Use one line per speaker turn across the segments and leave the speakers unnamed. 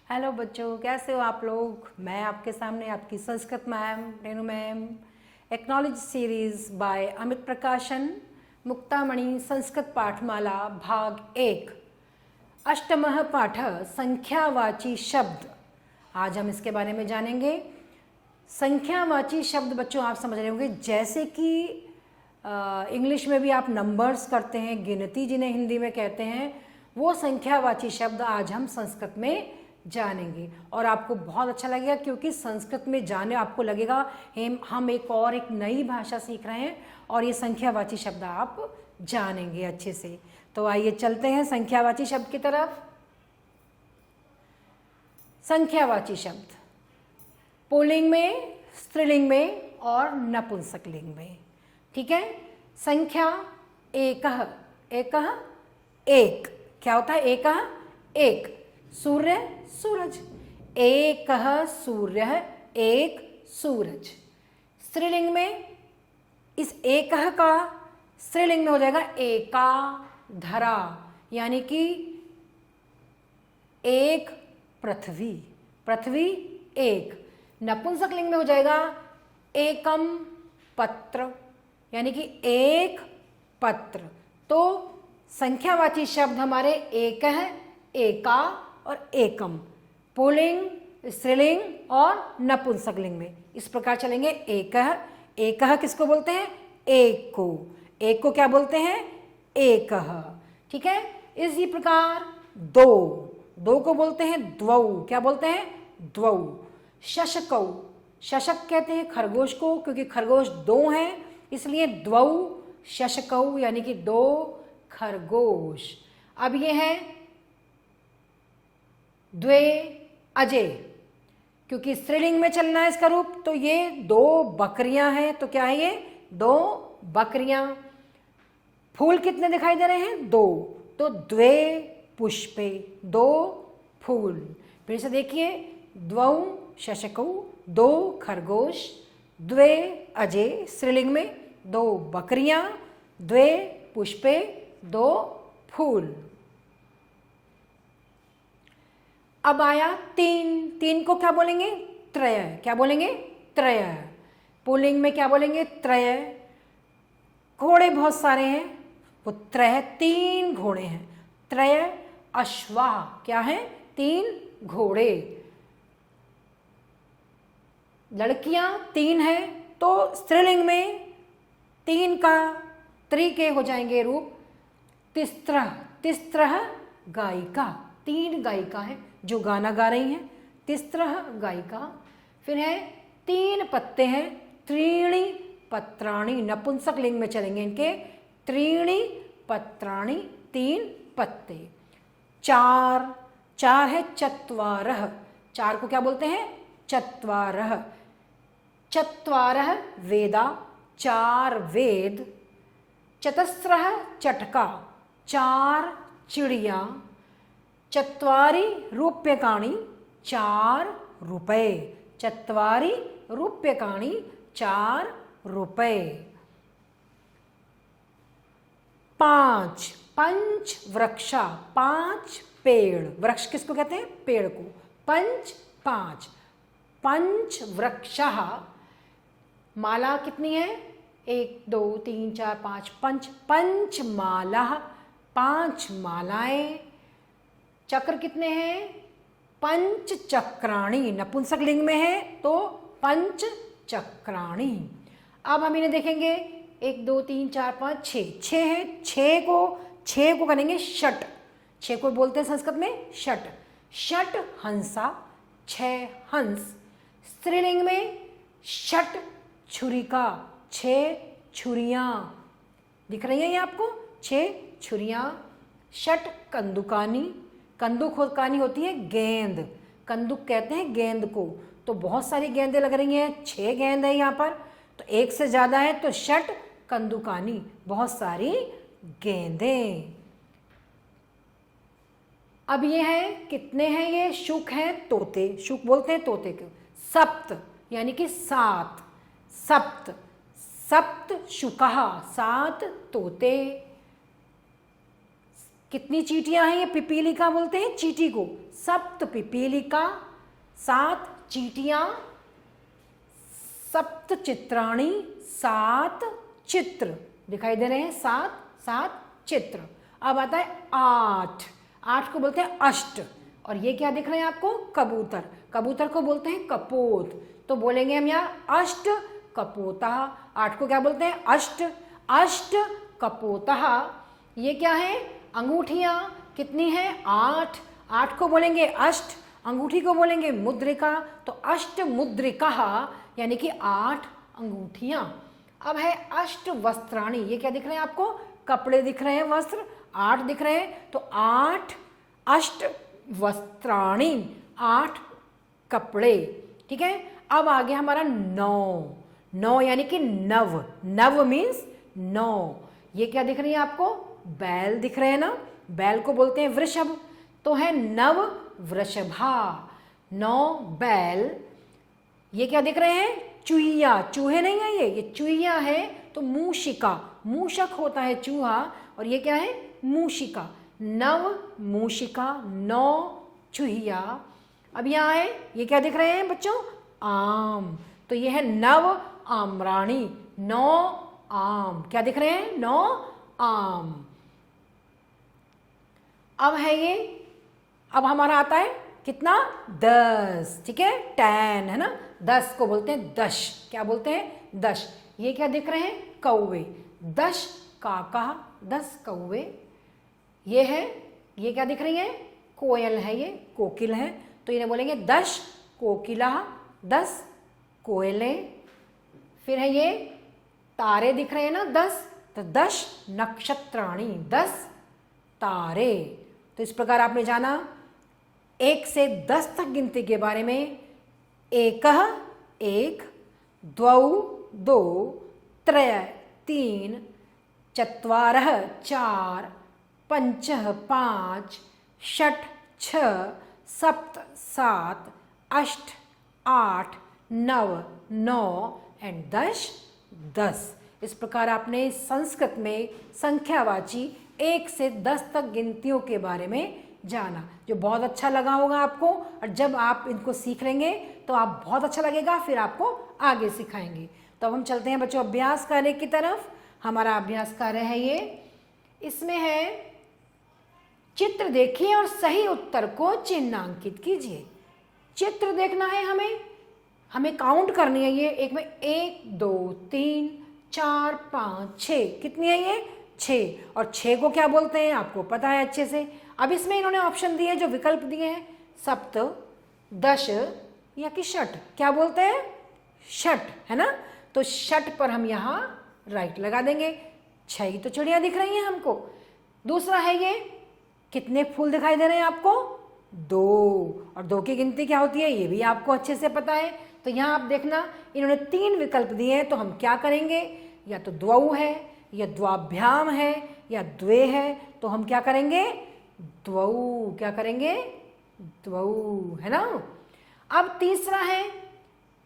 Hello बच्चों, कैसे हो आप लोग। मैं आपके सामने आपकी Sanskrit ma'am Renu ma'am. Acknowledge series by Amit प्रकाशन, मुक्तामणि संस्कृत पाठमाला भाग 1, अष्टमः पाठ संख्यावाची शब्द। आज हम इसके बारे में जानेंगे। संख्यावाची शब्द बच्चों आप समझ रहे होंगे, जैसे कि इंग्लिश में भी आप नंबर्स करते हैं, गिनती जिन्हें हिंदी में कहते हैं, वो संख्यावाची शब्द आज हम संस्कृत में जानेंगे। और आपको बहुत अच्छा लगेगा, क्योंकि संस्कृत में जाने आपको लगेगा हम एक नई भाषा सीख रहे हैं और ये संख्यावाची शब्द आप जानेंगे अच्छे से। तो आइए चलते हैं संख्यावाची शब्द की तरफ। संख्यावाची शब्द पुल्लिंग में, स्त्रीलिंग में और नपुंसकलिंग में। ठीक है। संख्या एकः, एकः एक, क्या होता है एकः एक। सूर्य सूरज, एकः सूर्यः एक सूरज। स्त्रीलिंग में इस एकः का स्त्रीलिंग में हो जाएगा एका धरा, यानी कि एक पृथ्वी, पृथ्वी एक। नपुंसकलिंग में हो जाएगा एकम पत्र, यानी कि एक पत्र। तो संख्यावाची शब्द हमारे एकः, एका और एकम, पुल्लिंग, स्त्रीलिंग और नपुंसकलिंग में इस प्रकार चलेंगे। एकः, एकः किसको बोलते हैं? एक को। एक को क्या बोलते हैं? एकः। ठीक है। इसी प्रकार दो, दो को बोलते हैं द्वौ, क्या बोलते हैं? द्वौ। शशकौ, शशक कहते हैं खरगोश को, क्योंकि खरगोश दो हैं, इसलिए द्वौ शशकौ, यानी कि दो खरगोश। अब ये है द्वे अजय, क्योंकि स्त्रीलिंग में चलना है इसका रूप, तो ये दो बकरियां हैं। तो क्या है ये? दो बकरियां। फूल कितने दिखाई दे रहे हैं? दो, तो द्वे पुष्पे, दो फूल। फिर से देखिए, द्वौ शशकौ, दो खरगोश, द्वे अजय स्त्रीलिंग में, दो बकरियां, द्वे पुष्पे, दो फूल। अब आया तीन, तीन को क्या बोलेंगे? त्रय, क्या बोलेंगे? त्रय। पुल्लिंग में क्या बोलेंगे? त्रय। घोड़े बहुत सारे हैं, वो त्रय, तीन घोड़े हैं। त्रय अश्वा, क्या है? तीन घोड़े। लड़कियां तीन हैं, तो स्त्रीलिंग में तीन का त्रि के हो जाएंगे रूप। तिस्त्रः, तिस्त्रः गायिका, तीन गायिका है जो गाना गा रही हैं। तिस्त्रः गायिका। फिर है तीन पत्ते हैं, त्रीणि पत्राणि, नपुंसकलिंग में चलेंगे इनके। त्रीणि पत्राणि, तीन पत्ते। चार, चार है चत्वारः, चार को क्या बोलते हैं? चत्वारः। चत्वारः वेदा, चार वेद। चतस्रः चटका, चार चिड़िया। चत्वारि रूप्यकाणि, चार रुपए। चत्वारि रूप्यकाणि, चार रुपए। पांच, पंच वृक्षा, पांच पेड़। वृक्ष किसको कहते हैं? पेड़ को। पंच पांच, पंच वृक्षः। माला कितनी है? एक दो तीन चार पांच, पंच, पंच माला, पांच मालाएं। चक्र कितने हैं? पंच चक्राणी, नपुंसकलिंग में है तो पंच चक्राणी। अब हम इन्हें देखेंगे, एक दो तीन चार पांच छः, छः है। छः को करेंगे षट, छः को बोलते हैं संस्कृत में षट। षट हंसा, छः हंस। स्त्रीलिंग में षट छुरिका, छः छुरियां दिख रही हैं ये आपको, छः छुरियां। षट कंदुकानी, कंदुकानी होती है गेंद, कंदुक कहते हैं गेंद को। तो बहुत सारी गेंदें लग रही हैं, छः गेंद है यहाँ पर, तो एक से ज़्यादा है, तो षट कंदुकानी, बहुत सारी गेंदें। अब ये है, कितने हैं ये? शुक है, तोते, शुक बोलते हैं तोते को। सप्त, यानी कि सात, सप्त, सप्त शुकः, सात तोते। कितनी चींटियां हैं? ये पिपीलिका बोलते हैं चींटी को। सप्त पिपीलिका, 7 चींटियां, सप्त चित्राणी, 7 चित्र दिखाई दे रहे हैं, 7 चित्र। अब आता है 8, 8 को बोलते हैं अष्ट। और ये क्या दिख रहे हैं आपको? कबूतर, कबूतर को बोलते हैं कपोत। तो बोलेंगे हम यहाँ अष्ट कपोतः। 8 को क्या बोलते हैं? अष्ट, अष्ट कपोतः। ये क्या है? अंगूठियाँ कितनी हैं? 8, 8 को बोलेंगे अष्ट, अंगूठी को बोलेंगे मुद्रिका। तो अष्ट मुद्रिका यानी कि 8 अंगूठियाँ। अब है अष्ट वस्त्राणी। ये क्या दिख रहे हैं आपको? कपड़े दिख रहे हैं, वस्त्र 8 दिख रहे हैं। तो 8 अष्ट वस्त्राणी, 8 कपड़े। ठीक है। अब आ गया हमारा 9, 9 यानी कि नव, नव मीन्स 9। ये क्या दिख रही है आपको? बैल दिख रहे हैं ना, बैल को बोलते हैं वृषभ। तो है नव वृषभा, 9 बैल। ये क्या दिख रहे हैं? चूहिया, चूहे नहीं है ये चूहिया है। तो मूषिका, मूषक होता है चूहा, और ये क्या है? मूषिका। 9 मूषिका, 9 चूहिया। अब यहाँ है, ये क्या दिख रहे हैं बच्चों? आम। तो ये है 9 आम्राणी, 9 आम। क्या दिख रहे हैं? 9 आम। अब है ये, अब हमारा आता है कितना? 10। ठीक है, 10 है ना, 10 को बोलते हैं दश। क्या बोलते हैं? दश। ये क्या दिख रहे हैं? कौवे, 10 काका, 10 कौवे। ये है, ये क्या दिख रही है? कोयल है, ये कोकिल है। तो इन्हें बोलेंगे 10 कोकिला, 10 कोयलें। फिर है ये तारे दिख रहे हैं ना 10, तो 10 नक्षत्राणी, 10 तारे। तो इस प्रकार आपने जाना 1 से 10 तक गिनती के बारे में। एकः 1, द्वौ 2, त्रयः 3, चत्वारः 4, पंचः 5, षट् 6, सप्त 7, अष्ट 8, 9 9 एंड 10 10। इस प्रकार आपने संस्कृत में संख्यावाची 1 से 10 तक गिनतियों के बारे में जाना, जो बहुत अच्छा लगा होगा आपको। और जब आप इनको सीख लेंगे तो आप बहुत अच्छा लगेगा, फिर आपको आगे सिखाएंगे। तो अब हम चलते हैं बच्चों अभ्यास कार्य की तरफ। हमारा अभ्यास कार्य है ये, इसमें है चित्र देखिए और सही उत्तर को चिन्हांकित कीजिए। चित्र देखना है हमें काउंट करनी है। ये एक में 1 2 3 4 5 6, कितनी है ये? 6। और 6 को क्या बोलते हैं आपको पता है अच्छे से। अब इसमें इन्होंने ऑप्शन दिए, जो विकल्प दिए हैं, सप्त, दश या कि षट। क्या बोलते हैं? षट, है ना। तो षट पर हम यहाँ राइट लगा देंगे। 6 ही तो चिड़िया दिख रही हैं हमको। दूसरा है ये, कितने फूल दिखाई दे रहे हैं आपको? 2। और 2 की गिनती क्या होती है ये भी आपको अच्छे से पता है। तो यहाँ आप देखना, इन्होंने 3 विकल्प दिए हैं, तो हम क्या करेंगे? या तो द्वौ है, या द्वाभ्याम है, या द्वे है। तो हम क्या करेंगे? द्वौ। क्या करेंगे? द्वौ, है ना। अब तीसरा है,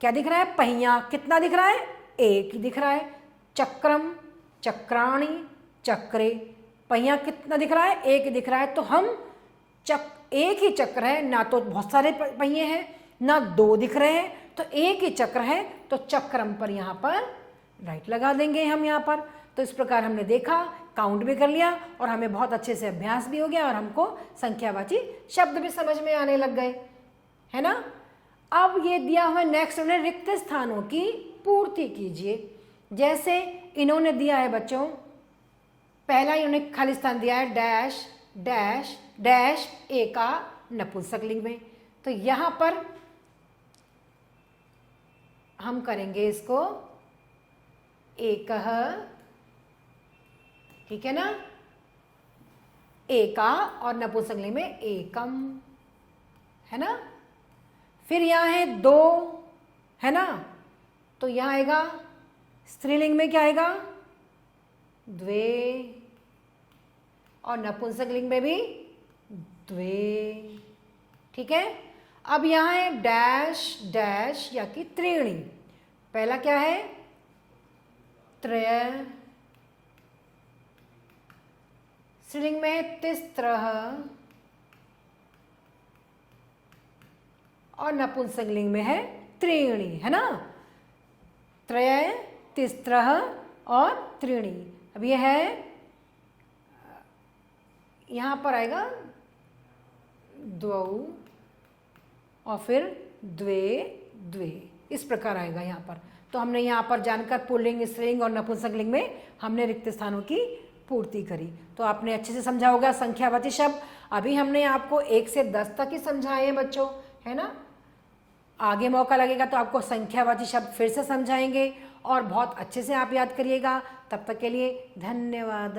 क्या दिख रहा है? पहिया। कितना दिख रहा है? 1 दिख रहा है। चक्रम, चक्राणी, चक्रे। पहिया कितना दिख रहा है? 1 दिख रहा है। तो हम एक ही चक्र है ना, तो बहुत सारे पहिए हैं ना, 2 दिख रहे हैं, तो एक ही चक्र है। तो चक्रम पर यहाँ पर राइट लगा देंगे हम यहाँ पर। तो इस प्रकार हमने देखा, काउंट भी कर लिया, और हमें बहुत अच्छे से अभ्यास भी हो गया, और हमको संख्यावाची शब्द भी समझ में आने लग गए, है ना। अब ये दिया हुआ नेक्स्ट, उन्हें रिक्त स्थानों की पूर्ति कीजिए। जैसे इन्होंने दिया है बच्चों, पहला इन्होंने खाली स्थान दिया है डैश डैश डैश एका नपुंसकलिंग में। तो यहाँ पर हम करेंगे इसको एकः, ठीक है ना, एका, और नपुंसकलिंग में एकम, है ना। फिर यहाँ है 2, है ना। तो यहाँ आएगा स्त्रीलिंग में क्या आएगा? द्वे, और नपुंसकलिंग में भी द्वे, ठीक है। अब यहाँ है डैश डैश या कि त्रीणी। पहला क्या है? त्रय, स्त्रीलिंग में है तिस्त्रः और नपुंसकलिंग में है त्रीणि, है ना। त्रय, तिस्त्रः और त्रीणि। अब ये है, यहाँ पर आएगा द्वौ और फिर द्वे द्वे, इस प्रकार आएगा यहाँ पर। तो हमने यहाँ पर जानकर पुल्लिंग, स्त्रीलिंग और नपुंसकलिंग में हमने रिक्त स्थानों की पूर्ति करी। तो आपने अच्छे से समझा होगा संख्यावाची शब्द। अभी हमने आपको 1 से 10 तक ही समझाए हैं बच्चों, है ना। आगे मौका लगेगा तो आपको संख्यावाची शब्द फिर से समझाएंगे और बहुत अच्छे से आप याद करिएगा। तब तक के लिए धन्यवाद।